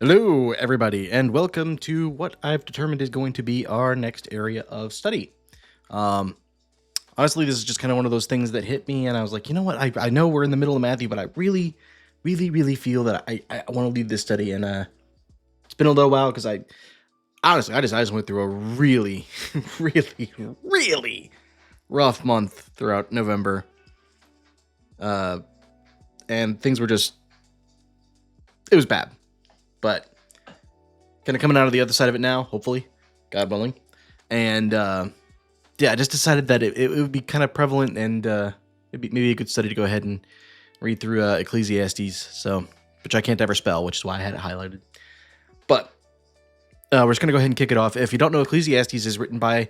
Hello, everybody, and welcome to what I've determined is going to be our next area of study. Um, Honestly, this is just kind of one of those things that hit me, and I was like, you know what? I know we're in the middle of Matthew, but I really feel that I want to lead this study, and it's been a little while because I just went through a really, really rough month throughout November, uh, and things were just it was bad, but kind of coming out of the other side of it now, hopefully, God willing. And yeah, I just decided that it would be kind of prevalent and it'd be maybe a good study to go ahead and read through Ecclesiastes. So, which I can't ever spell, which is why I had it highlighted. But we're just gonna go ahead and kick it off. If you don't know, Ecclesiastes is written by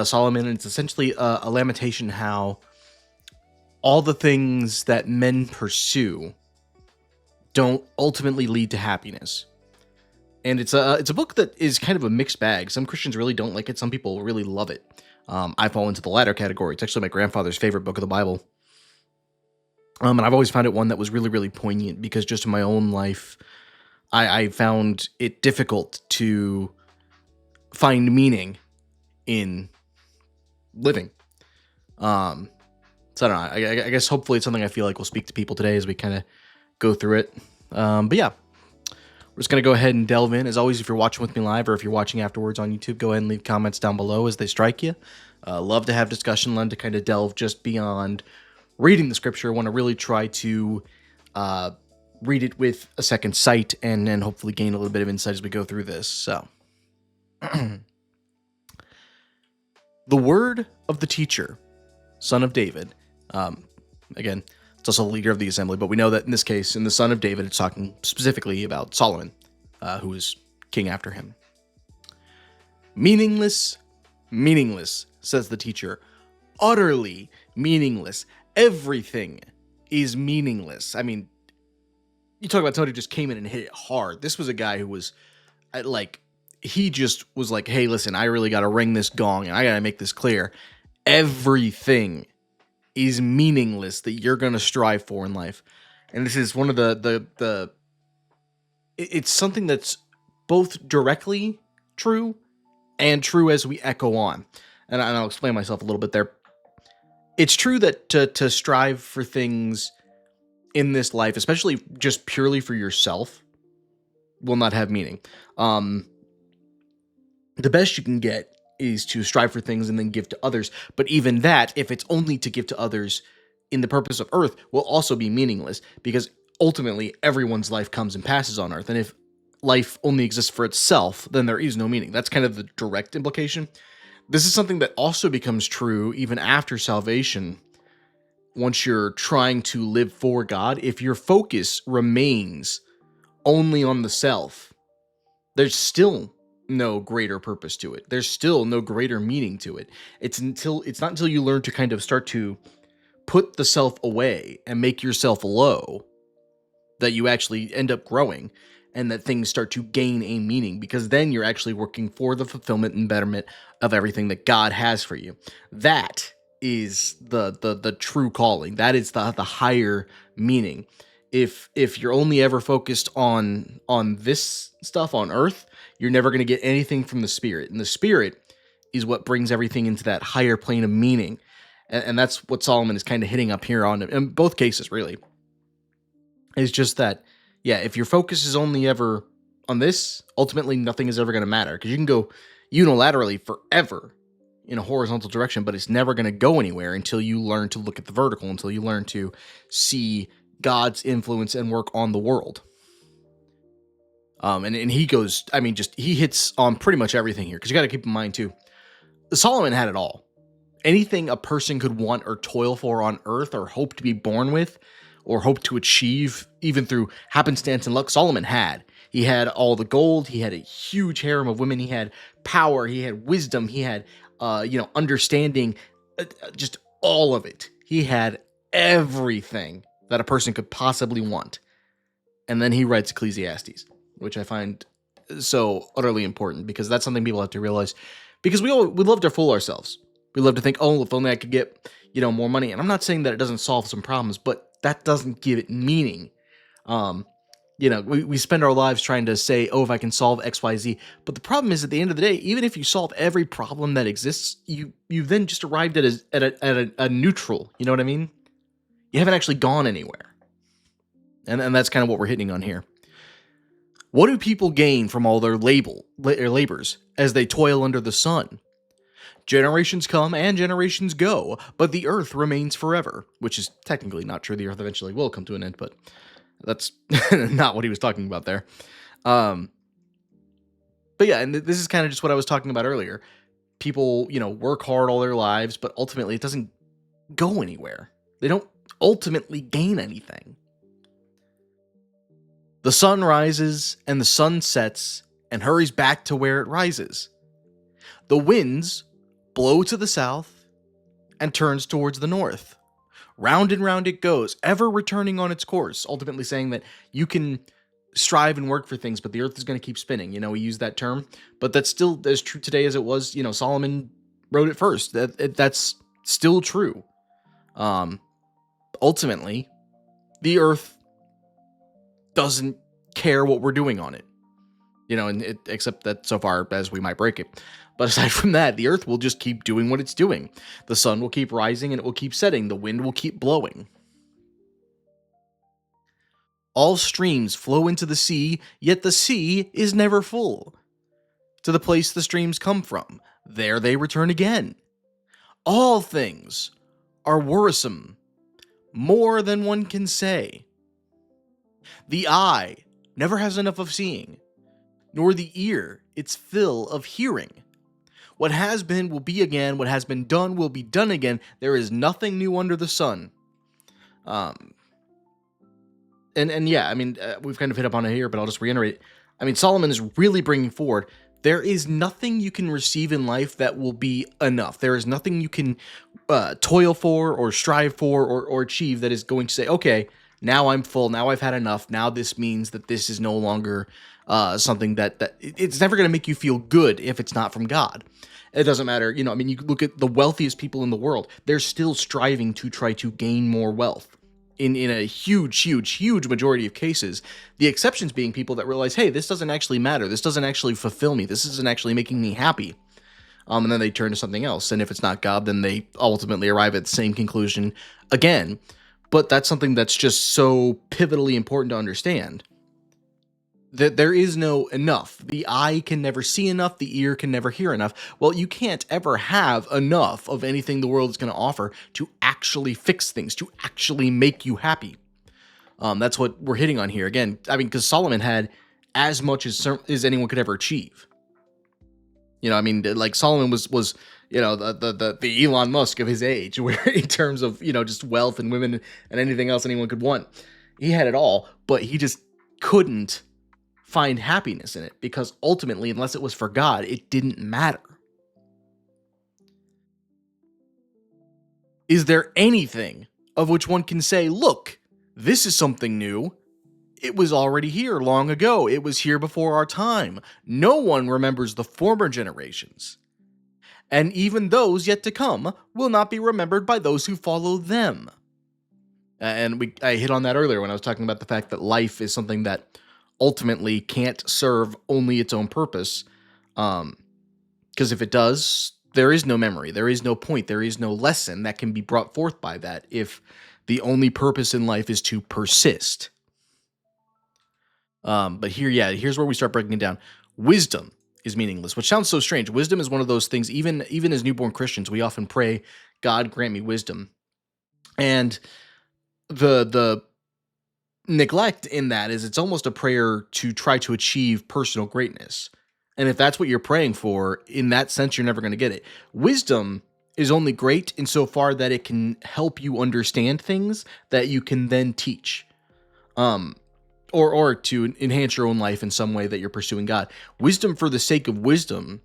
Solomon, and it's essentially a lamentation how all the things that men pursue don't ultimately lead to happiness. And it's a book that is kind of a mixed bag. Some Christians really don't like it. Some people really love it. I fall into the latter category. It's actually my grandfather's favorite book of the Bible. And I've always found it one that was really poignant because just in my own life, I found it difficult to find meaning in living. So I don't know. I guess hopefully it's something I feel like will speak to people today as we kind of go through it. But yeah, we're just going to go ahead and delve in. As always, if you're watching with me live or if you're watching afterwards on YouTube, go ahead and leave comments down below as they strike you. Love to have discussion, love to kind of delve just beyond reading the scripture. I want to really try to read it with a second sight and then hopefully gain a little bit of insight as we go through this. So, the word of the teacher, son of David. Again, it's also the leader of the assembly, but we know that in this case, in the son of David, it's talking specifically about Solomon, who is king after him. Meaningless, says the teacher. Utterly meaningless. Everything is meaningless. I mean, you talk about somebody who just came in and hit it hard. This was a guy who was, he just was like, hey, listen, I really got to ring this gong, and I got to make this clear. Everything is meaningless that you're going to strive for in life. And this is one of it's something that's both directly true and true as we echo on. And I'll explain myself a little bit there. It's true that to strive for things in this life, especially just purely for yourself, will not have meaning. The best you can get is to strive for things and then give to others. But even that, if it's only to give to others in the purpose of earth, will also be meaningless because ultimately everyone's life comes and passes on earth. And if life only exists for itself, then there is no meaning. That's kind of the direct implication. This is something that also becomes true even after salvation. Once you're trying to live for God, if your focus remains only on the self, there's still no greater purpose to it. There's still no greater meaning to it. It's not until you learn to kind of start to put the self away and make yourself low that you actually end up growing and that things start to gain a meaning, because then you're actually working for the fulfillment and betterment of everything that God has for you. That is the true calling. That is the higher meaning. If you're only ever focused on this stuff on earth, you're never going to get anything from the spirit. And the spirit is what brings everything into that higher plane of meaning. And that's what Solomon is kind of hitting up here on, in both cases, really. It's just that, yeah, if your focus is only ever on this, ultimately nothing is ever going to matter. Because you can go unilaterally forever in a horizontal direction, but it's never going to go anywhere until you learn to look at the vertical, until you learn to see God's influence and work on the world. And he goes, I mean, he hits on pretty much everything here, because you got to keep in mind too, Solomon had it all. Anything a person could want or toil for on earth or hope to be born with or hope to achieve, even through happenstance and luck, Solomon had. He had all the gold. He had a huge harem of women. He had power. He had wisdom. He had, understanding, just all of it. He had everything that a person could possibly want. And then he writes Ecclesiastes, which I find so utterly important, because that's something people have to realize, because we love to fool ourselves. We love to think, oh, if only I could get, more money. And I'm not saying that it doesn't solve some problems, but that doesn't give it meaning. we spend our lives trying to say, oh, if I can solve XYZ. But the problem is, at the end of the day, even if you solve every problem that exists, you've then just arrived at a neutral. You know what I mean? You haven't actually gone anywhere. And that's kind of what we're hitting on here. What do people gain from all their labors as they toil under the sun? Generations come and generations go, but the earth remains forever, which is technically not true. The earth eventually will come to an end, but that's not what he was talking about there. But yeah, and this is kind of just what I was talking about earlier. People, work hard all their lives, but ultimately it doesn't go anywhere. They don't ultimately gain anything. The sun rises and the sun sets and hurries back to where it rises. The winds blow to the south and turns towards the north. Round and round it goes, ever returning on its course, ultimately saying that you can strive and work for things, but the earth is going to keep spinning. We use that term, but that's still as true today as it was, Solomon wrote it first. That's still true. Ultimately, the earth doesn't care what we're doing on it, except that so far as we might break it. But aside from that, the earth will just keep doing what it's doing. The sun will keep rising and it will keep setting. The wind will keep blowing. All streams flow into the sea, yet the sea is never full. To the place the streams come from, there they return again. All things are wearisome, more than one can say. The eye never has enough of seeing, nor the ear its fill of hearing. What has been will be again, what has been done will be done again. There is nothing new under the sun. And yeah, I mean, we've kind of hit up on it here, but I'll just reiterate. I mean, Solomon is really bringing forward, there is nothing you can receive in life that will be enough. There is nothing you can toil for or strive for or achieve that is going to say, okay, now I'm full, now I've had enough, now this means that this is no longer something that it's never going to make you feel good if it's not from God. It doesn't matter, you look at the wealthiest people in the world, they're still striving to try to gain more wealth. In a huge majority of cases, the exceptions being people that realize, hey, this doesn't actually matter, this doesn't actually fulfill me, this isn't actually making me happy. And then they turn to something else, and if it's not God, then they ultimately arrive at the same conclusion again. But that's something that's just so pivotally important to understand. That there is no enough. The eye can never see enough, the ear can never hear enough. Well, you can't ever have enough of anything the world is going to offer to actually fix things, to actually make you happy. That's what we're hitting on here. Again, I mean, because Solomon had as much as anyone could ever achieve. Like Solomon was the Elon Musk of his age, where in terms of, just wealth and women and anything else anyone could want. He had it all, but he just couldn't find happiness in it, because ultimately, unless it was for God, it didn't matter. Is there anything of which one can say, look, this is something new? It was already here long ago. It was here before our time. No one remembers the former generations. And even those yet to come will not be remembered by those who follow them. And I hit on that earlier when I was talking about the fact that life is something that ultimately can't serve only its own purpose. Because if it does, there is no memory, there is no point, there is no lesson that can be brought forth by that if the only purpose in life is to persist. But here's where we start breaking it down. Wisdom is meaningless, which sounds so strange. Wisdom is one of those things, even as newborn Christians, we often pray, God grant me wisdom. And the neglect in that is it's almost a prayer to try to achieve personal greatness. And if that's what you're praying for, in that sense, you're never going to get it. Wisdom is only great insofar that it can help you understand things that you can then teach. Or to enhance your own life in some way that you're pursuing God. Wisdom for the sake of wisdom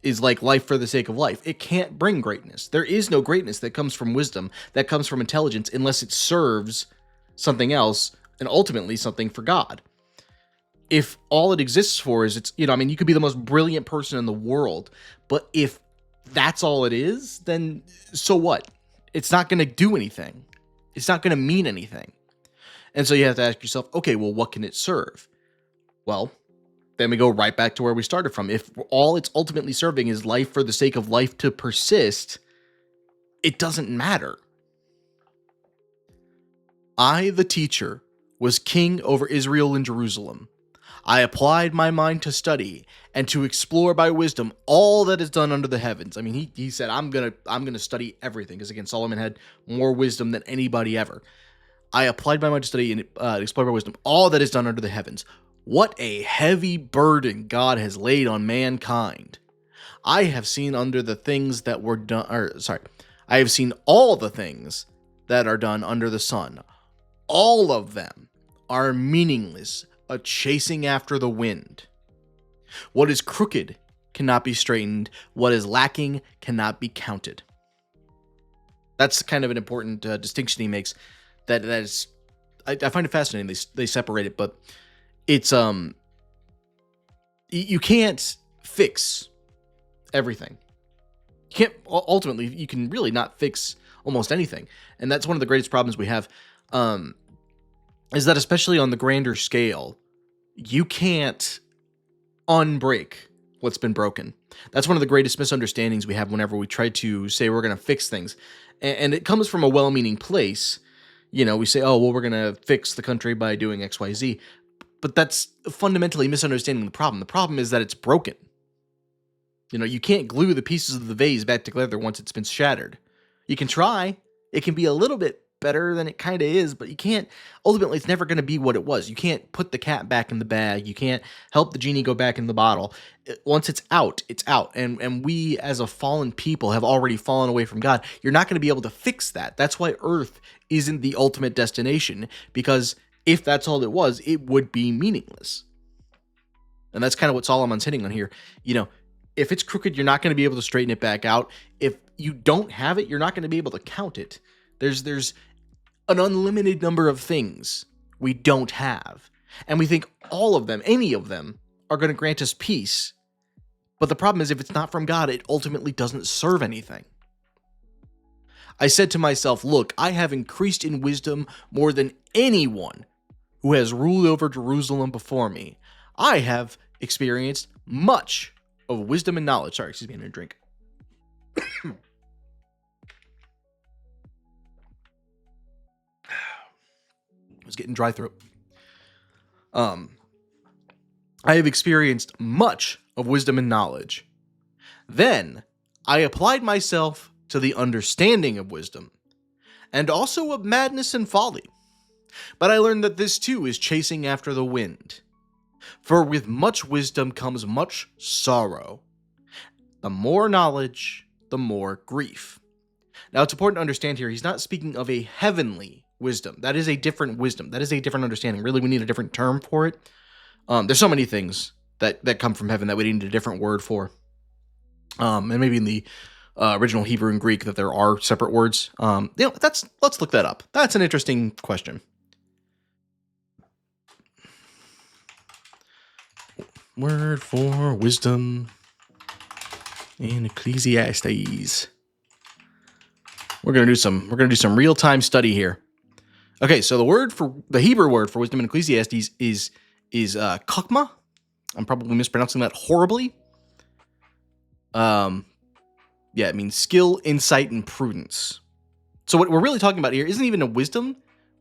is like life for the sake of life. It can't bring greatness. There is no greatness that comes from wisdom, that comes from intelligence, unless it serves something else, and ultimately something for God. If all it exists for is you could be the most brilliant person in the world, but if that's all it is, then so what? It's not going to do anything. It's not going to mean anything. And so you have to ask yourself, okay, well, what can it serve? Well, then we go right back to where we started from. If all it's ultimately serving is life for the sake of life to persist, it doesn't matter. I, the teacher, was king over Israel and Jerusalem. I applied my mind to study and to explore by wisdom all that is done under the heavens. I mean, he said, I'm gonna study everything, because again, Solomon had more wisdom than anybody ever. I applied my mind to study and explore by wisdom all that is done under the heavens. What a heavy burden God has laid on mankind. I have seen under the things that were done, I have seen all the things that are done under the sun. All of them are meaningless, a chasing after the wind. What is crooked cannot be straightened. What is lacking cannot be counted. That's kind of an important distinction he makes. That is, I find it fascinating. They separate it, but it's you can't fix everything. You can't, ultimately, you can really not fix almost anything, and that's one of the greatest problems we have. Is that especially on the grander scale, you can't unbreak what's been broken. That's one of the greatest misunderstandings we have whenever we try to say we're going to fix things. And it comes from a well-meaning place. You know, we say, oh, well, we're going to fix the country by doing X, Y, Z. But that's fundamentally misunderstanding the problem. The problem is that it's broken. You know, you can't glue the pieces of the vase back together once it's been shattered. You can try. It can be a little bit better than it kind of is, but you can't, ultimately, it's never going to be what it was. You can't put the cat back in the bag. You can't help the genie go back in the bottle. Once it's out, it's out. And we as a fallen people have already fallen away from God. You're not going to be able to fix that. That's why Earth isn't the ultimate destination, because if that's all it was, it would be meaningless. And that's kind of what Solomon's hitting on here. You know, if it's crooked, you're not going to be able to straighten it back out. If you don't have it, you're not going to be able to count it. There's an unlimited number of things we don't have. And we think all of them, any of them, are going to grant us peace. But the problem is, if it's not from God, it ultimately doesn't serve anything. I said to myself, look, I have increased in wisdom more than anyone who has ruled over Jerusalem before me. I have experienced much of wisdom and knowledge. Sorry, excuse me, I need a drink. I was getting dry throat. I have experienced much of wisdom and knowledge. Then I applied myself to the understanding of wisdom, and also of madness and folly. But I learned that this too is chasing after the wind. For with much wisdom comes much sorrow. The more knowledge, the more grief. Now, it's important to understand here, he's not speaking of a heavenly wisdom. That is a different wisdom. That is a different understanding. Really, we need a different term for it. There's so many things that come from heaven that we need a different word for. And maybe in the original Hebrew and Greek that there are separate words. Let's look that up. That's an interesting question. Word for wisdom in Ecclesiastes. We're gonna do some real-time study here. Okay, so the Hebrew word for wisdom in Ecclesiastes is chokmah. I'm probably mispronouncing that horribly. Yeah, it means skill, insight, and prudence. So what we're really talking about here isn't even a wisdom.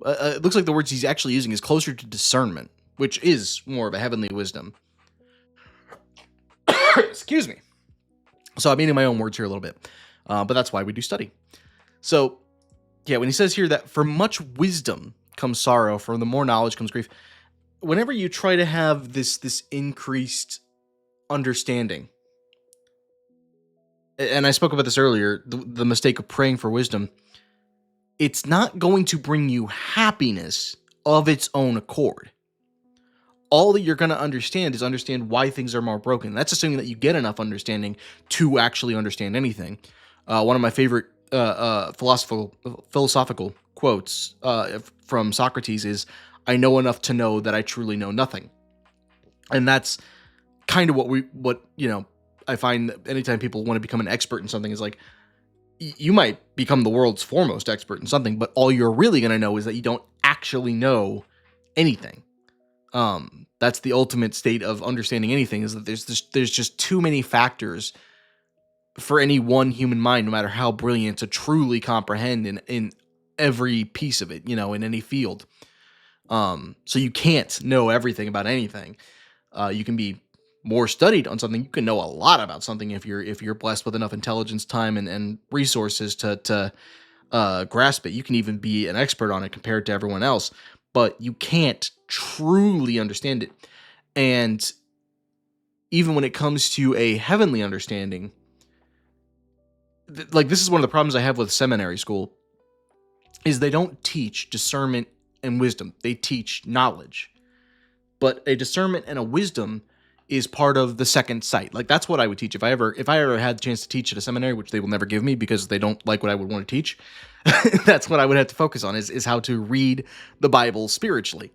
It looks like the words he's actually using is closer to discernment, which is more of a heavenly wisdom. Excuse me. So I'm eating my own words here a little bit, but that's why we do study. So, yeah, when he says here that for much wisdom comes sorrow, for the more knowledge comes grief. Whenever you try to have this increased understanding, and I spoke about this earlier, the mistake of praying for wisdom, it's not going to bring you happiness of its own accord. All that you're going to understand is understand why things are more broken. That's assuming that you get enough understanding to actually understand anything. One of my favorite philosophical quotes from Socrates is, "I know enough to know that I truly know nothing." And that's kind of what I find that anytime people want to become an expert in something is like, You might become the world's foremost expert in something, but all you're really going to know is that you don't actually know anything. That's the ultimate state of understanding anything, is that there's just too many factors for any one human mind, no matter how brilliant, to truly comprehend in every piece of it, in any field. So you can't know everything about anything. You can be more studied on something. You can know a lot about something if you're blessed with enough intelligence, time, and resources to grasp it. You can even be an expert on it compared to everyone else, but you can't truly understand it. And even when it comes to a heavenly understanding, like, this is one of the problems I have with seminary school, is they don't teach discernment and wisdom. They teach knowledge. But a discernment and a wisdom is part of the second sight. Like, that's what I would teach if I ever had the chance to teach at a seminary, which they will never give me because they don't like what I would want to teach. That's what I would have to focus on, is how to read the Bible spiritually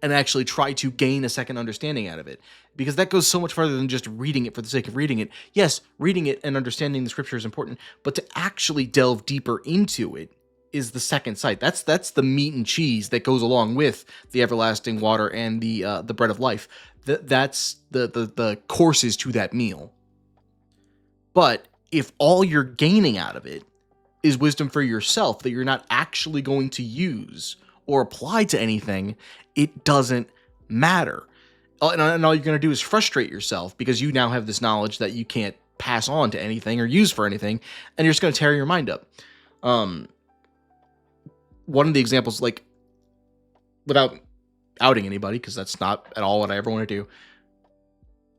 and actually try to gain a second understanding out of it, because that goes so much farther than just reading it for the sake of reading it. Yes, reading it and understanding the scripture is important, but to actually delve deeper into it is the second sight. That's the meat and cheese that goes along with the everlasting water and the bread of life. That's the courses to that meal. But if all you're gaining out of it is wisdom for yourself that you're not actually going to use or apply to anything, it doesn't matter. And all you're going to do is frustrate yourself, because you now have this knowledge that you can't pass on to anything or use for anything, and you're just going to tear your mind up. One of the examples, like, without outing anybody, because that's not at all what I ever want to do,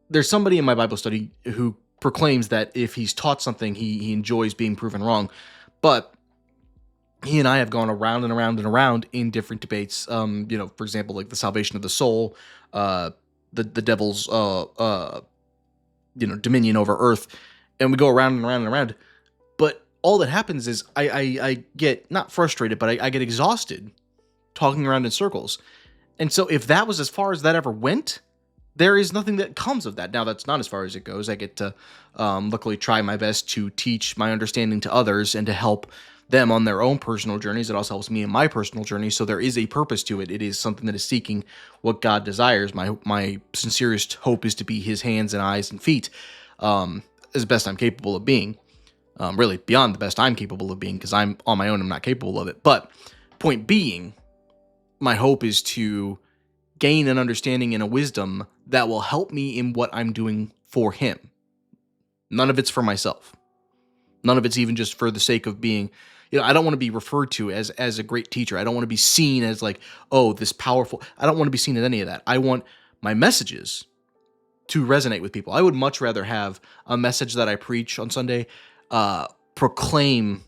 there's somebody in my Bible study who proclaims that if he's taught something, he enjoys being proven wrong. But he and I have gone around and around and around in different debates. For example, like the salvation of the soul, the devil's dominion over earth, and we go around and around and around. But all that happens is I get not frustrated, but I get exhausted talking around in circles. And so if that was as far as that ever went, there is nothing that comes of that. Now, that's not as far as it goes. I get to luckily try my best to teach my understanding to others and to help them on their own personal journeys. It also helps me in my personal journey. So there is a purpose to it. It is something that is seeking what God desires. My sincerest hope is to be his hands and eyes and feet, as best I'm capable of being. Really beyond the best I'm capable of being, because I'm on my own, I'm not capable of it. But point being, my hope is to gain an understanding and a wisdom that will help me in what I'm doing for him. None of it's for myself. None of it's even just for the sake of being, I don't want to be referred to as a great teacher. I don't want to be seen as like, oh, this powerful. I don't want to be seen as any of that. I want my messages to resonate with people. I would much rather have a message that I preach on Sunday proclaim,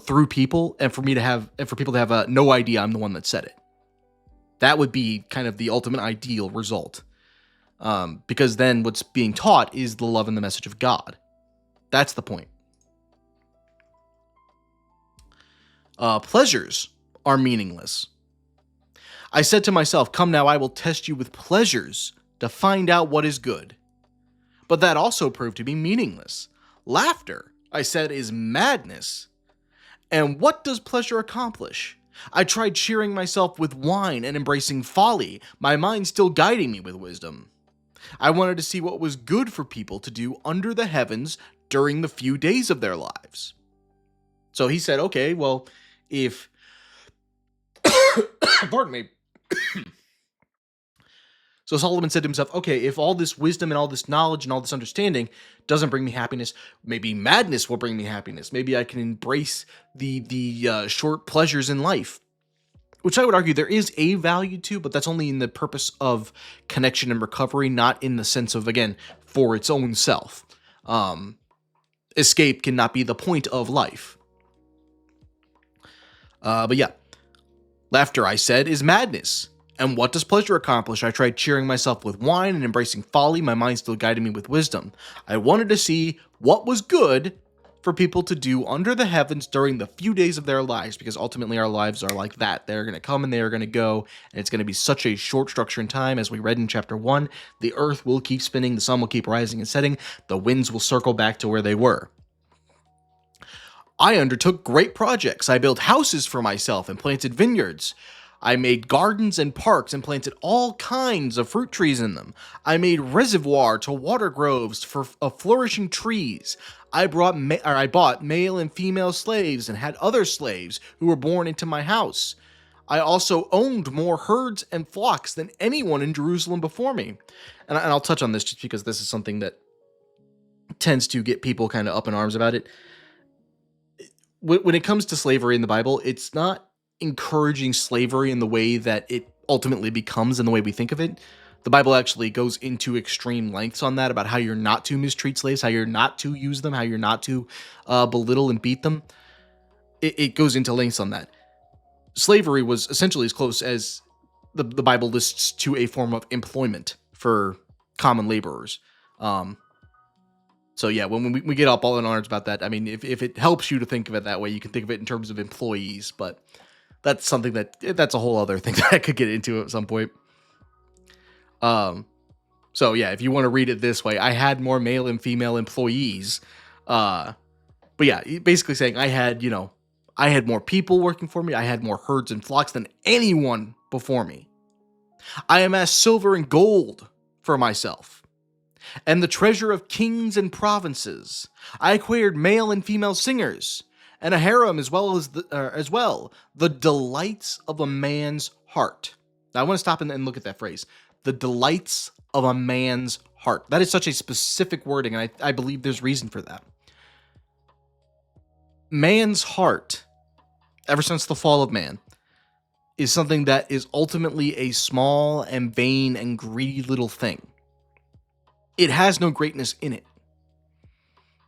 through people, and for people to have no idea I'm the one that said it. That would be kind of the ultimate ideal result. Because then what's being taught is the love and the message of God. That's the point. Pleasures are meaningless. I said to myself, come now, I will test you with pleasures to find out what is good. But that also proved to be meaningless. Laughter, I said, is madness. And what does pleasure accomplish? I tried cheering myself with wine and embracing folly, my mind still guiding me with wisdom. I wanted to see what was good for people to do under the heavens during the few days of their lives. So he said, okay, well, if... Pardon me. So Solomon said to himself, okay, if all this wisdom and all this knowledge and all this understanding doesn't bring me happiness, maybe madness will bring me happiness. Maybe I can embrace the short pleasures in life, which I would argue there is a value to, but that's only in the purpose of connection and recovery, not in the sense of, again, for its own self. Escape cannot be the point of life. But yeah, laughter, I said, is madness. And what does pleasure accomplish? I tried cheering myself with wine and embracing folly, my mind still guiding me with wisdom. I wanted to see what was good for people to do under the heavens during the few days of their lives, because ultimately our lives are like that. They're going to come and they are going to go, and it's going to be such a short structure in time. As we read in chapter 1, the earth will keep spinning, the sun will keep rising and setting, the winds will circle back to where they were. I undertook great projects. I built houses for myself and planted vineyards. I made gardens and parks and planted all kinds of fruit trees in them. I made reservoir to water groves for flourishing trees. I bought male and female slaves and had other slaves who were born into my house. I also owned more herds and flocks than anyone in Jerusalem before me. And I'll touch on this just because this is something that tends to get people kind of up in arms about it. When it comes to slavery in the Bible, it's not encouraging slavery in the way that it ultimately becomes in the way we think of it. The Bible actually goes into extreme lengths on that about how you're not to mistreat slaves, how you're not to use them, how you're not to belittle and beat them. It goes into lengths on that. Slavery was essentially as close as the Bible lists to a form of employment for common laborers. So yeah, when we get up all in arms about that, I mean, if it helps you to think of it that way, you can think of it in terms of employees, but that's something that's a whole other thing that I could get into at some point. So yeah, if you want to read it this way, I had more male and female employees. But yeah, basically saying I had more people working for me. I had more herds and flocks than anyone before me. I amassed silver and gold for myself, and the treasure of kings and provinces. I acquired male and female singers, and a harem as well the delights of a man's heart. Now, I want to stop and look at that phrase, the delights of a man's heart. That is such a specific wording, and I believe there's reason for that. Man's heart, ever since the fall of man, is something that is ultimately a small and vain and greedy little thing. It has no greatness in it,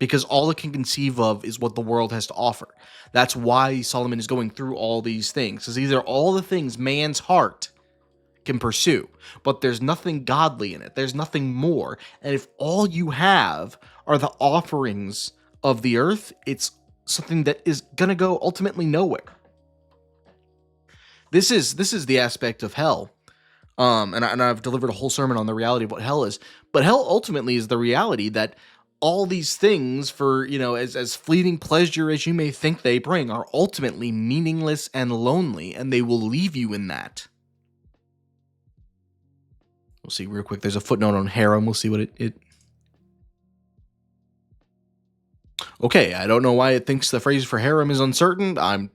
because all it can conceive of is what the world has to offer. That's why Solomon is going through all these things, because these are all the things man's heart can pursue, but there's nothing godly in it. There's nothing more. And if all you have are the offerings of the earth, it's something that is going to go ultimately nowhere. This is the aspect of hell. And I've delivered a whole sermon on the reality of what hell is. But hell ultimately is the reality that all these things, for, as fleeting pleasure as you may think they bring, are ultimately meaningless and lonely, and they will leave you in that. We'll see real quick. There's a footnote on harem. We'll see what it... Okay, I don't know why it thinks the phrase for harem is uncertain. I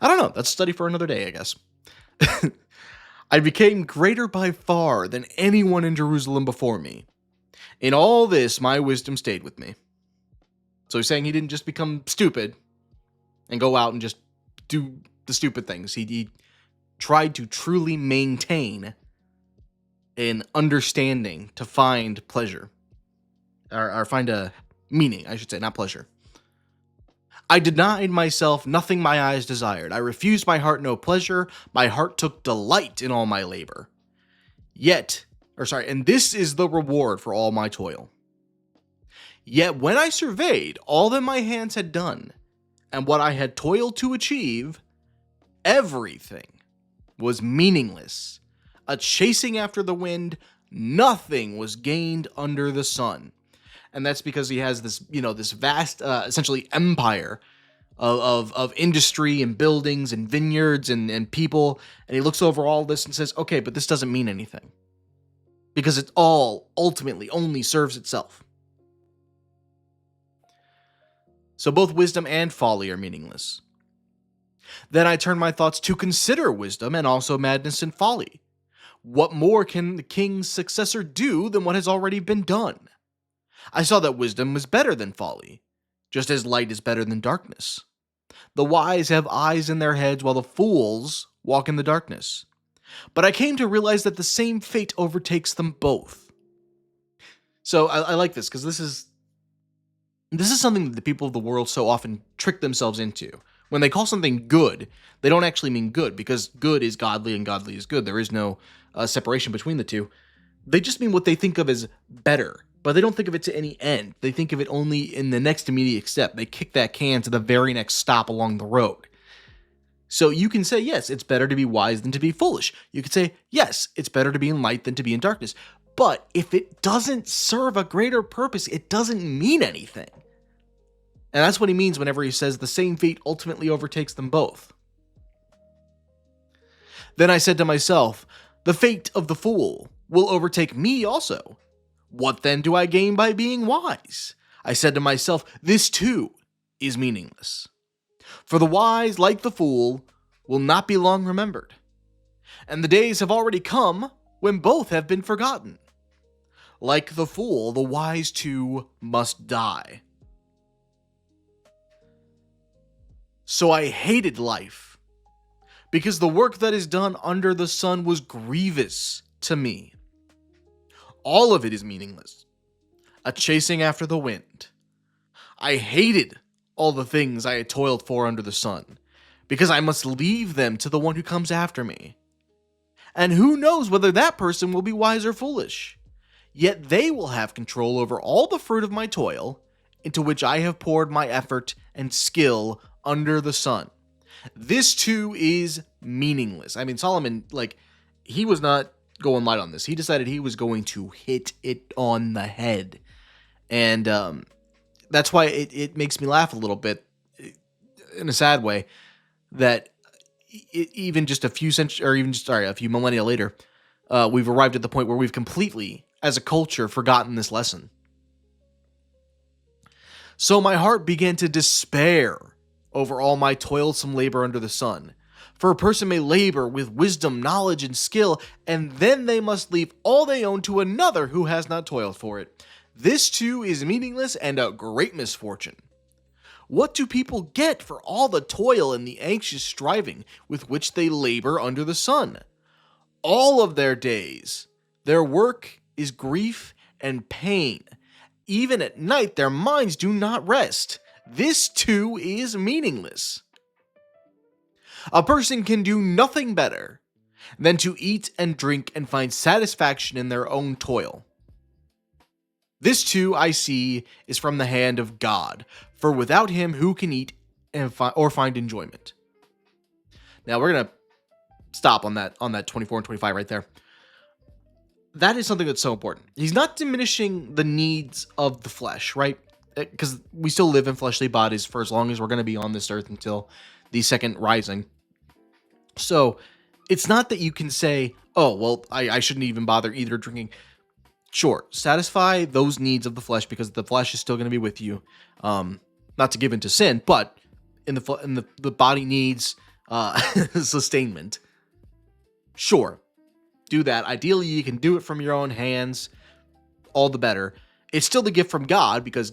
don't know. That's a study for another day, I guess. I became greater by far than anyone in Jerusalem before me. In all this, my wisdom stayed with me. So he's saying he didn't just become stupid and go out and just do the stupid things. He tried to truly maintain an understanding to find pleasure. Or find a meaning, I should say, not pleasure. I denied myself nothing my eyes desired. I refused my heart no pleasure. My heart took delight in all my labor. And this is the reward for all my toil. Yet when I surveyed all that my hands had done, and what I had toiled to achieve, everything was meaningless. A chasing after the wind, nothing was gained under the sun. And that's because he has this, this vast, essentially empire of industry and buildings and vineyards and people. And he looks over all this and says, okay, but this doesn't mean anything, because it all ultimately only serves itself. So both wisdom and folly are meaningless. Then I turn my thoughts to consider wisdom and also madness and folly. What more can the king's successor do than what has already been done? I saw that wisdom was better than folly, just as light is better than darkness. The wise have eyes in their heads, while the fools walk in the darkness. But I came to realize that the same fate overtakes them both. So I like this, because this is something that the people of the world so often trick themselves into. When they call something good, they don't actually mean good, because good is godly and godly is good. There is no separation between the two. They just mean what they think of as better. But they don't think of it to any end. They think of it only in the next immediate step. They kick that can to the very next stop along the road. So you can say, yes, it's better to be wise than to be foolish. You could say, yes, it's better to be in light than to be in darkness. But if it doesn't serve a greater purpose, it doesn't mean anything. And that's what he means whenever he says the same fate ultimately overtakes them both. Then I said to myself, the fate of the fool will overtake me also. What then do I gain by being wise? I said to myself, this too is meaningless. For the wise, like the fool, will not be long remembered. And the days have already come when both have been forgotten. Like the fool, the wise too must die. So I hated life, because the work that is done under the sun was grievous to me. All of it is meaningless, a chasing after the wind. I hated all the things I had toiled for under the sun, because I must leave them to the one who comes after me. And who knows whether that person will be wise or foolish? Yet they will have control over all the fruit of my toil, into which I have poured my effort and skill under the sun. This too is meaningless. I mean, Solomon, he was not going light on this. He decided he was going to hit it on the head. And that's why it makes me laugh a little bit, in a sad way, that even just a few millennia later, we've arrived at the point where we've completely, as a culture, forgotten this lesson. So my heart began to despair over all my toilsome labor under the sun. For a person may labor with wisdom, knowledge, and skill, and then they must leave all they own to another who has not toiled for it. This too is meaningless and a great misfortune. What do people get for all the toil and the anxious striving with which they labor under the sun? All of their days, their work is grief and pain. Even at night, their minds do not rest. This too is meaningless. A person can do nothing better than to eat and drink and find satisfaction in their own toil. This too, I see, is from the hand of God, for without him who can eat and find enjoyment. Now we're going to stop on that 24 and 25 right there. That is something that's so important. He's not diminishing the needs of the flesh, right? Because we still live in fleshly bodies for as long as we're going to be on this earth until the second rising. So it's not that you can say, oh, well, I shouldn't even bother eating or drinking. Sure, satisfy those needs of the flesh because the flesh is still going to be with you. Not to give into sin, but in the body needs sustainment. Sure, do that. Ideally, you can do it from your own hands. All the better. It's still the gift from God because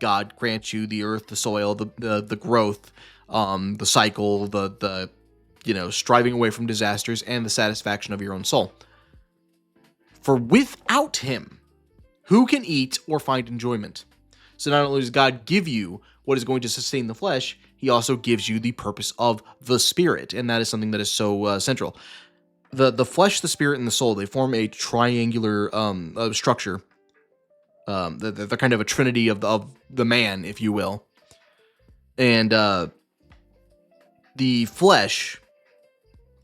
God grants you the earth, the soil, the growth, the cycle, the striving away from disasters, and the satisfaction of your own soul. For without him, who can eat or find enjoyment? So not only does God give you what is going to sustain the flesh, he also gives you the purpose of the spirit, and that is something that is so central. The flesh, the spirit, and the soul, they form a triangular structure. They're kind of a trinity of the man, if you will. And the flesh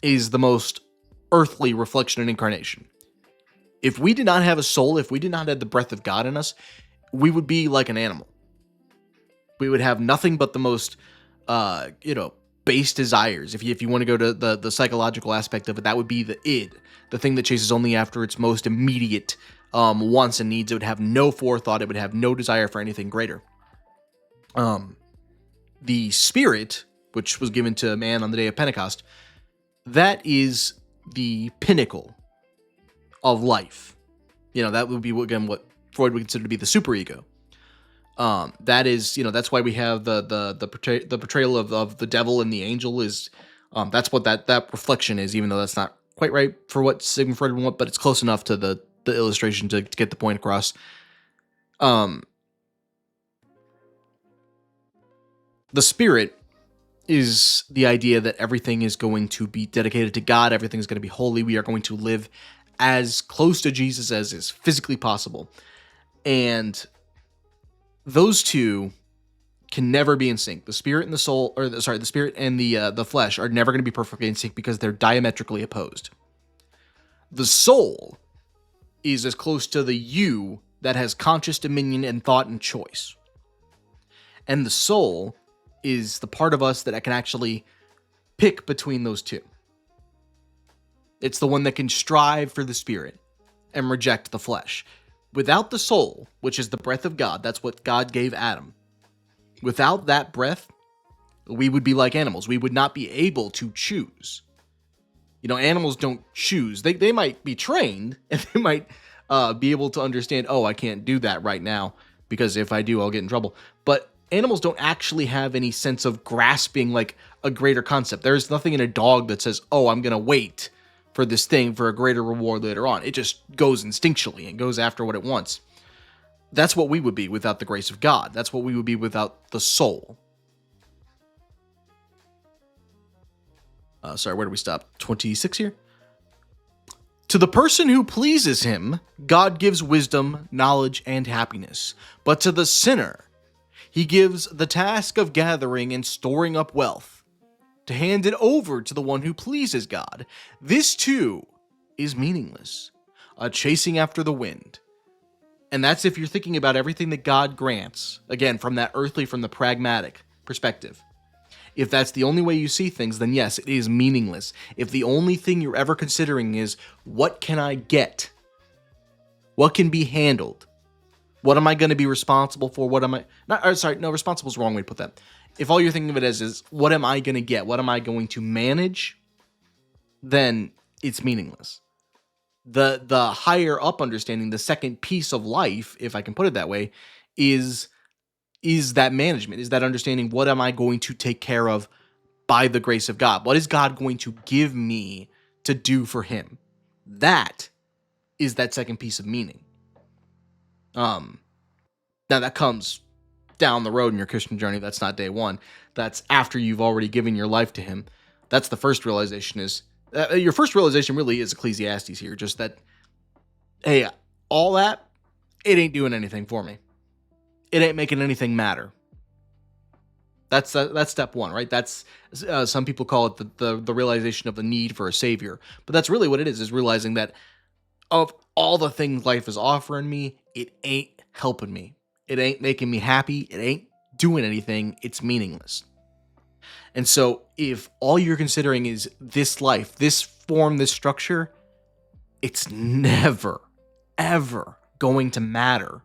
is the most earthly reflection and incarnation. If we did not have a soul, if we did not have the breath of God in us, we would be like an animal. We would have nothing but the most, base desires. If you want to go to the psychological aspect of it, that would be the id, the thing that chases only after its most immediate wants and needs. It would have no forethought. It would have no desire for anything greater. The spirit, which was given to man on the day of Pentecost, that is the pinnacle of life. That would be what Freud would consider to be the superego. That is, that's why we have the portrayal of the devil and the angel is, that's what that reflection is, even though that's not quite right for what Sigmund Freud would want, but it's close enough to the illustration to get the point across. The spirit is the idea that everything is going to be dedicated to God. Everything is going to be holy. We are going to live as close to Jesus as is physically possible. And those two can never be in sync. The spirit and the soul, the spirit and the flesh are never going to be perfectly in sync because they're diametrically opposed. The soul is as close to the you that has conscious dominion and thought and choice. And the soul is the part of us that can actually pick between those two. It's the one that can strive for the spirit and reject the flesh. Without the soul, which is the breath of God, that's what God gave Adam. Without that breath, we would be like animals. We would not be able to choose. Animals don't choose. They might be trained, and they might be able to understand, oh, I can't do that right now, because if I do, I'll get in trouble. But animals don't actually have any sense of grasping like a greater concept. There's nothing in a dog that says, oh, I'm going to wait for this thing for a greater reward later on. It just goes instinctually and goes after what it wants. That's what we would be without the grace of God. That's what we would be without the soul. Sorry, where did we stop? 26 here? To the person who pleases him, God gives wisdom, knowledge, and happiness. But to the sinner, he gives the task of gathering and storing up wealth, to hand it over to the one who pleases God. This too is meaningless, a chasing after the wind. And that's if you're thinking about everything that God grants, again, from that earthly, from the pragmatic perspective. If that's the only way you see things, then yes, it is meaningless. If the only thing you're ever considering is, what can I get? What can be handled? What am I going to be responsible for? What am I... responsible is the wrong way to put that. If all you're thinking of it as is, what am I going to get? What am I going to manage? Then it's meaningless. The higher up understanding, the second piece of life, if I can put it that way, is that management, is that understanding, what am I going to take care of by the grace of God? What is God going to give me to do for him? That is that second piece of meaning. Now that comes down the road in your Christian journey. That's not day one. That's after you've already given your life to him. That's the first realization. Is your first realization really is Ecclesiastes here. Just that, hey, all that, it ain't doing anything for me. It ain't making anything matter. That's step one, right? That's some people call it the realization of the need for a savior, but that's really what it is realizing that of all the things life is offering me, it ain't helping me. It ain't making me happy. It ain't doing anything. It's meaningless. And so if all you're considering is this life, this form, this structure, it's never, ever going to matter.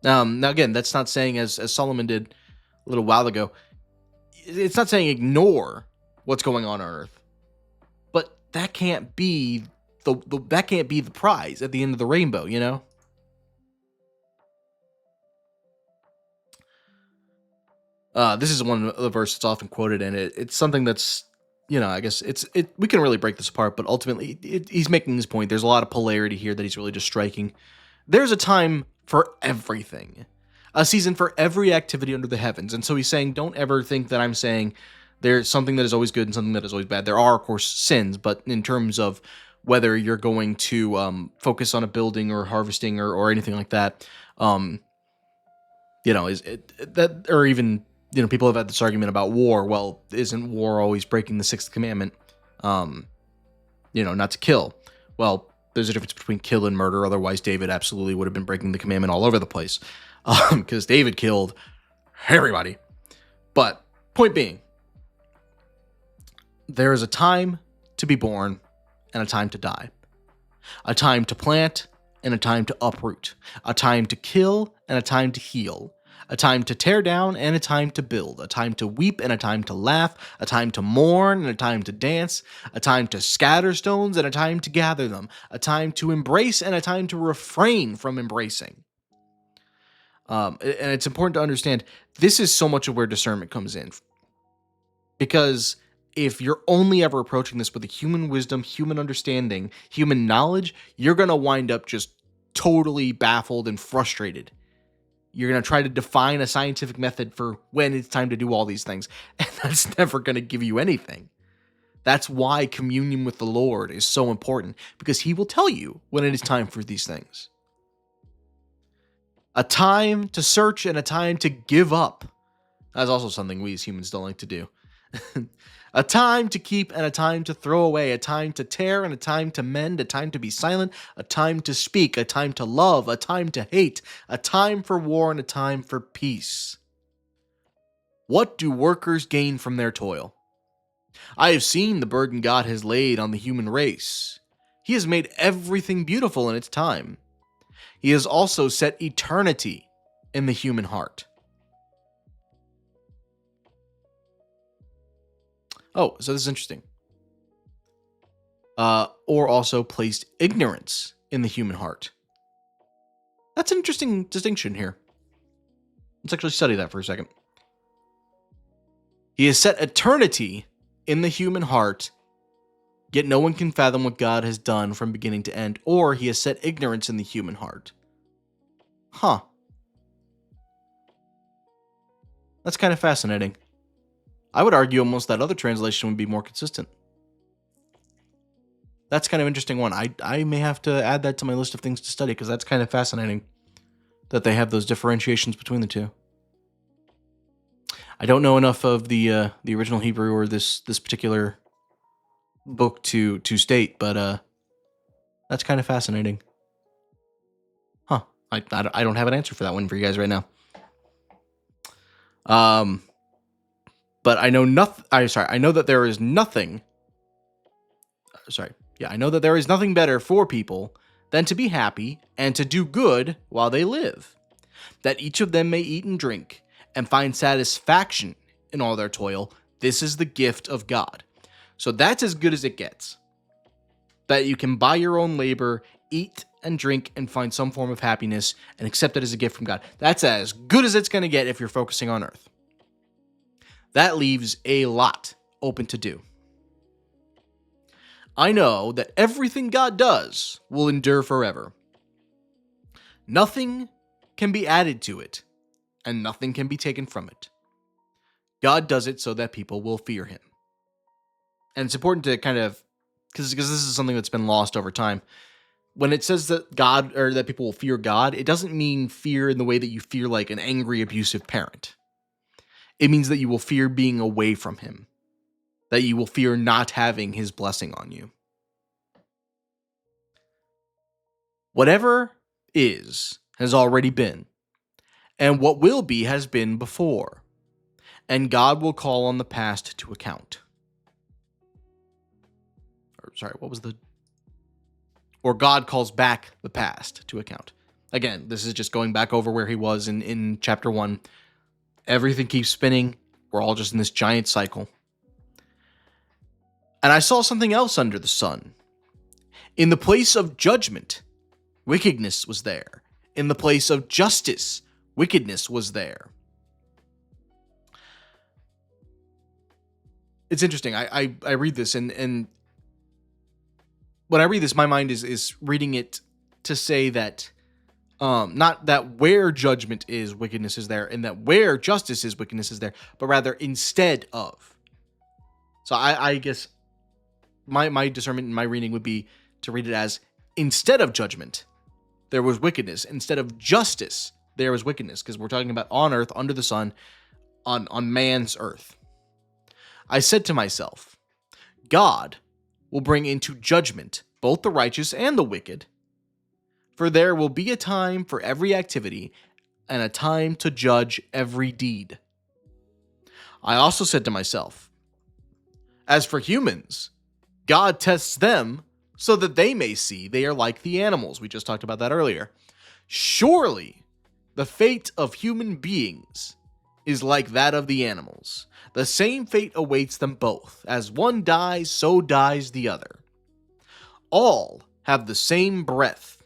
Now again, that's not saying, as Solomon did a little while ago, it's not saying ignore what's going on Earth, but that can't be the prize at the end of the rainbow, you know? This is one of the verses that's often quoted, and it's something that's, I guess we can really break this apart, but ultimately he's making his point. There's a lot of polarity here that he's really just striking. There's a time for everything, a season for every activity under the heavens. And so he's saying, don't ever think that I'm saying there's something that is always good and something that is always bad. There are, of course, sins, but in terms of whether you're going to focus on a building or harvesting or anything like that, is it that, or even, people have had this argument about war. Well, isn't war always breaking the sixth commandment? Not to kill. Well, there's a difference between kill and murder. Otherwise, David absolutely would have been breaking the commandment all over the place, because David killed everybody. But point being, there is a time to be born and a time to die, a time to plant and a time to uproot, a time to kill and a time to heal, a time to tear down and a time to build, a time to weep and a time to laugh, a time to mourn and a time to dance, a time to scatter stones and a time to gather them, a time to embrace and a time to refrain from embracing. And it's important to understand, this is so much of where discernment comes in. Because if you're only ever approaching this with a human wisdom, human understanding, human knowledge, you're going to wind up just totally baffled and frustrated. You're going to try to define a scientific method for when it's time to do all these things, and that's never going to give you anything. That's why communion with the Lord is so important, because he will tell you when it is time for these things. A time to search and a time to give up. That's also something we as humans don't like to do. A time to keep and a time to throw away, a time to tear and a time to mend, a time to be silent, a time to speak, a time to love, a time to hate, a time for war and a time for peace. What do workers gain from their toil? I have seen the burden God has laid on the human race. He has made everything beautiful in its time. He has also set eternity in the human heart. Oh, so this is interesting. Or also placed ignorance in the human heart. That's an interesting distinction here. Let's actually study that for a second. He has set eternity in the human heart, yet no one can fathom what God has done from beginning to end, or he has set ignorance in the human heart. Huh. That's kind of fascinating. I would argue almost that other translation would be more consistent. That's kind of an interesting one. I may have to add that to my list of things to study, because that's kind of fascinating that they have those differentiations between the two. I don't know enough of the original Hebrew or this particular book to state, but that's kind of fascinating. Huh. I don't have an answer for that one for you guys right now. But I know nothing. I know that there is nothing. I know that there is nothing better for people than to be happy and to do good while they live, that each of them may eat and drink and find satisfaction in all their toil. This is the gift of God. So that's as good as it gets. That you can buy your own labor, eat and drink, and find some form of happiness and accept it as a gift from God. That's as good as it's going to get if you're focusing on earth. That leaves a lot open to do. I know that everything God does will endure forever. Nothing can be added to it, and nothing can be taken from it. God does it so that people will fear him. And it's important to kind of, because this is something that's been lost over time. When it says that God, or that people will fear God, it doesn't mean fear in the way that you fear like an angry, abusive parent. It means that you will fear being away from him. That you will fear not having his blessing on you. Whatever is has already been, and what will be has been before, and God will call on the past to account. Or God calls back the past to account. Again, this is just going back over where he was in chapter 1. Everything keeps spinning. We're all just in this giant cycle. And I saw something else under the sun. In the place of judgment, wickedness was there. In the place of justice, wickedness was there. It's interesting. I read this, and when I read this, my mind is reading it to say that not that where judgment is, wickedness is there, and that where justice is, wickedness is there, but rather instead of. So I guess my discernment in my reading would be to read it as instead of judgment, there was wickedness. Instead of justice, there was wickedness, because we're talking about on earth, under the sun, on man's earth. I said to myself, God will bring into judgment both the righteous and the wicked, for there will be a time for every activity and a time to judge every deed. I also said to myself, as for humans, God tests them so that they may see they are like the animals. We just talked about that earlier. Surely the fate of human beings is like that of the animals. The same fate awaits them both. As one dies, so dies the other. All have the same breath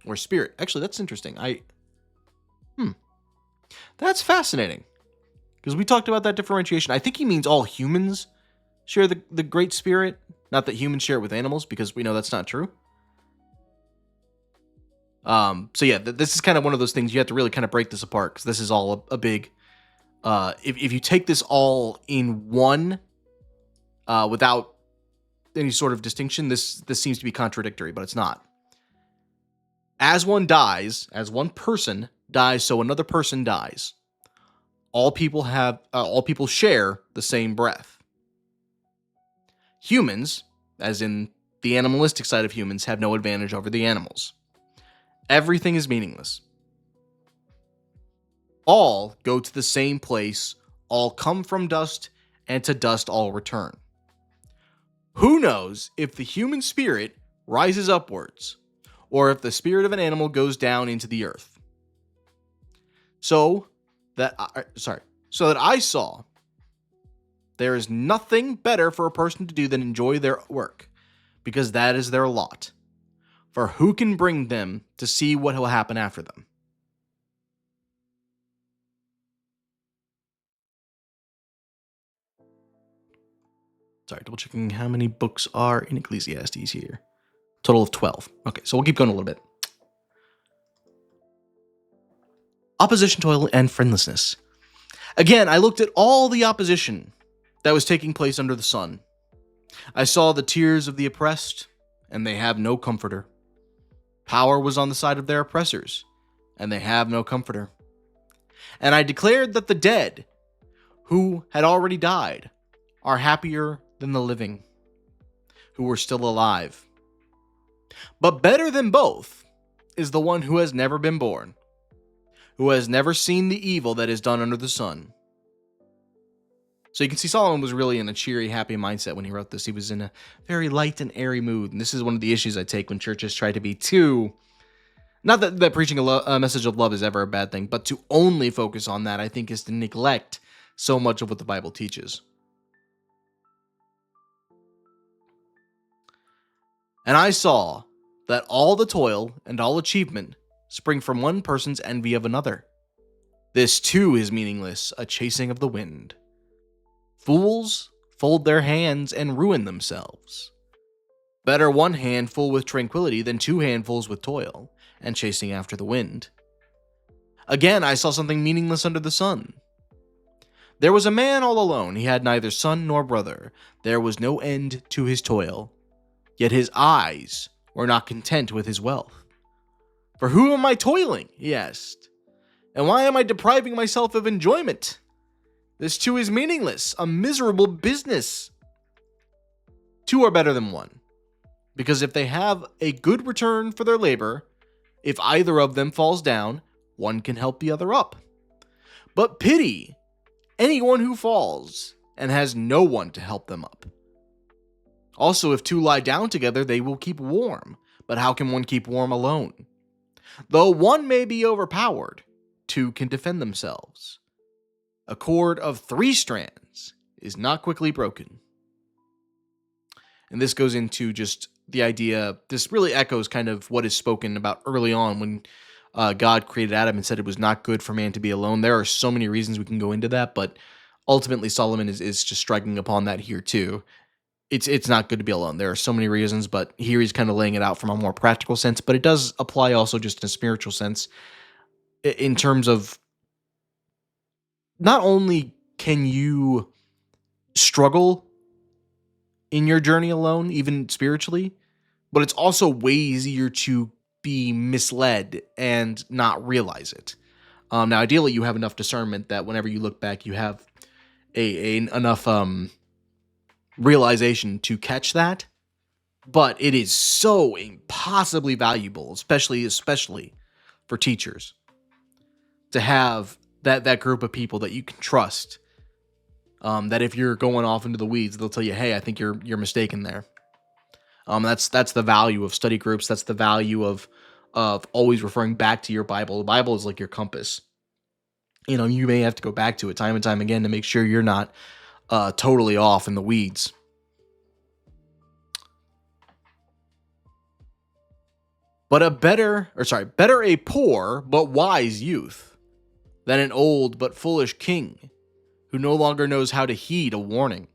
or spirit. Actually, that's interesting. That's fascinating, because we talked about that differentiation. I think he means all humans share the great spirit, not that humans share it with animals, because we know that's not true. So yeah, this is kind of one of those things you have to really kind of break this apart, because this is all a big. If you take this all in one, without any sort of distinction, this seems to be contradictory, but it's not. As one dies, as one person dies, so another person dies. all people share the same breath. Humans, as in the animalistic side of humans, have no advantage over the animals. Everything is meaningless. All go to the same place, all come from dust, and to dust all return. Who knows if the human spirit rises upwards, or if the spirit of an animal goes down into the earth? So that I saw there is nothing better for a person to do than enjoy their work, because that is their lot. For who can bring them to see what will happen after them? Sorry, double checking how many books are in Ecclesiastes here. Total of 12. Okay, so we'll keep going a little bit. Opposition, toil, and friendlessness. Again, I looked at all the opposition that was taking place under the sun. I saw the tears of the oppressed, and they have no comforter. Power was on the side of their oppressors, and they have no comforter. And I declared that the dead, who had already died, are happier than the living, who were still alive. But better than both is the one who has never been born, who has never seen the evil that is done under the sun. So you can see Solomon was really in a cheery, happy mindset when he wrote this. He was in a very light and airy mood. And this is one of the issues I take when churches try to be too... Not that preaching a message of love is ever a bad thing, but to only focus on that, I think, is to neglect so much of what the Bible teaches. And I saw that all the toil and all achievement spring from one person's envy of another. This too is meaningless, a chasing of the wind. Fools fold their hands and ruin themselves. Better one handful with tranquility than two handfuls with toil and chasing after the wind. Again, I saw something meaningless under the sun. There was a man all alone. He had neither son nor brother. There was no end to his toil. Yet his eyes were not content with his wealth. For who am I toiling? He asked. And why am I depriving myself of enjoyment? This too is meaningless, a miserable business. Two are better than one, because if they have a good return for their labor, if either of them falls down, one can help the other up. But pity anyone who falls and has no one to help them up. Also, if two lie down together, they will keep warm. But how can one keep warm alone? Though one may be overpowered, two can defend themselves. A cord of 3 strands is not quickly broken. And this goes into just the idea, this really echoes kind of what is spoken about early on when God created Adam and said it was not good for man to be alone. There are so many reasons we can go into that, but ultimately Solomon is just striking upon that here too. It's not good to be alone. There are so many reasons, but here he's kind of laying it out from a more practical sense, but it does apply also just in a spiritual sense in terms of not only can you struggle in your journey alone, even spiritually, but it's also way easier to be misled and not realize it. Now, ideally, you have enough discernment that whenever you look back, you have enough realization to catch that. But it is so impossibly valuable, especially for teachers, to have that group of people that you can trust. That if you're going off into the weeds, they'll tell you, "Hey, I think you're mistaken there." That's the value of study groups. That's the value of always referring back to your Bible. The Bible is like your compass. You may have to go back to it time and time again to make sure you're not totally off in the weeds. But better a poor but wise youth than an old but foolish king who no longer knows how to heed a warning.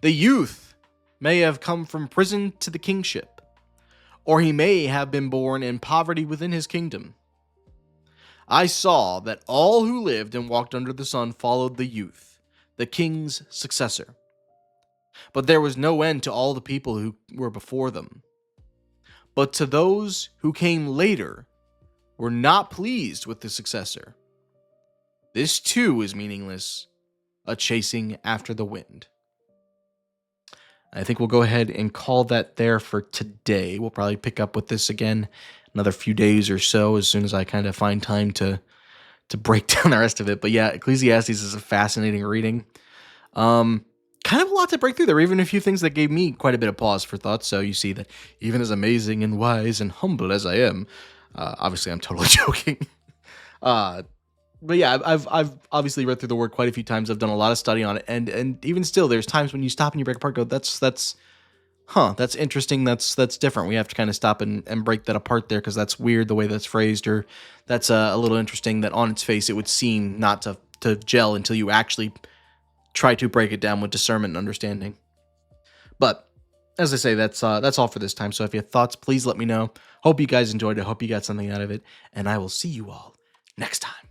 The youth may have come from prison to the kingship, or he may have been born in poverty within his kingdom. I saw that all who lived and walked under the sun followed the youth, the king's successor. But there was no end to all the people who were before them. But to those who came later were not pleased with the successor. This too is meaningless, a chasing after the wind. I think we'll go ahead and call that there for today. We'll probably pick up with this again another few days or so as soon as I kind of find time to break down the rest of it. But yeah, Ecclesiastes is a fascinating reading. Kind of a lot to break through. There were even a few things that gave me quite a bit of pause for thought. So you see that even as amazing and wise and humble as I am, obviously I'm totally joking. Uh, but yeah, I've obviously read through the word quite a few times. I've done a lot of study on it, and even still, there's times when you stop and you break apart. Go, that's interesting. That's different. We have to kind of stop and break that apart there because that's weird the way that's phrased, or that's a little interesting that on its face it would seem not to gel until you actually try to break it down with discernment and understanding. But as I say, that's all for this time. So if you have thoughts, please let me know. Hope you guys enjoyed it. Hope you got something out of it, and I will see you all next time.